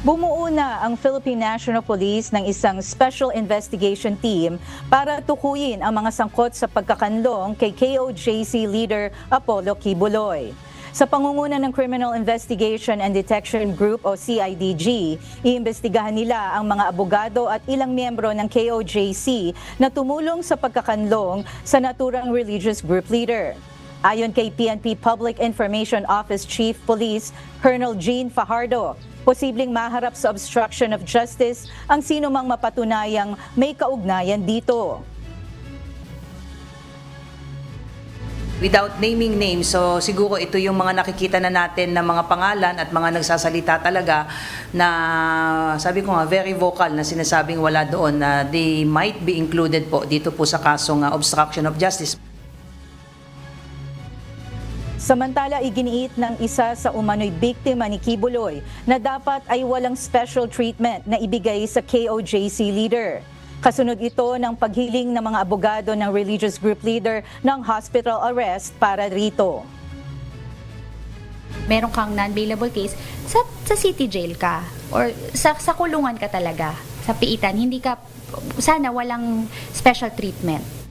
Bumuo na ang Philippine National Police ng isang Special Investigation Team para tukuyin ang mga sangkot sa pagkakanlong kay KOJC leader Apollo Kibuloy. Sa pangunguna ng Criminal Investigation and Detection Group o CIDG, iimbestigahan nila ang mga abogado at ilang miyembro ng KOJC na tumulong sa pagkakanlong sa naturang religious group leader. Ayon kay PNP Public Information Office Chief Police Colonel Jean Fajardo, posibleng maharap sa obstruction of justice ang sinumang mapatunayang may kaugnayan dito. Without naming names, so siguro ito yung mga nakikita na natin na mga pangalan at mga nagsasalita talaga na sabi ko nga very vocal na sinasabing wala doon na they might be included po dito po sa kasong obstruction of justice. Samantala, iginiit ng isa sa umano'y biktima ni Kibuloy na dapat ay walang special treatment na ibigay sa KOJC leader. Kasunod ito ng paghiling ng mga abogado ng religious group leader ng hospital arrest para rito. Meron kang non-bailable case, sa city jail ka or sa kulungan ka talaga, sa piitan, hindi ka, sana walang special treatment.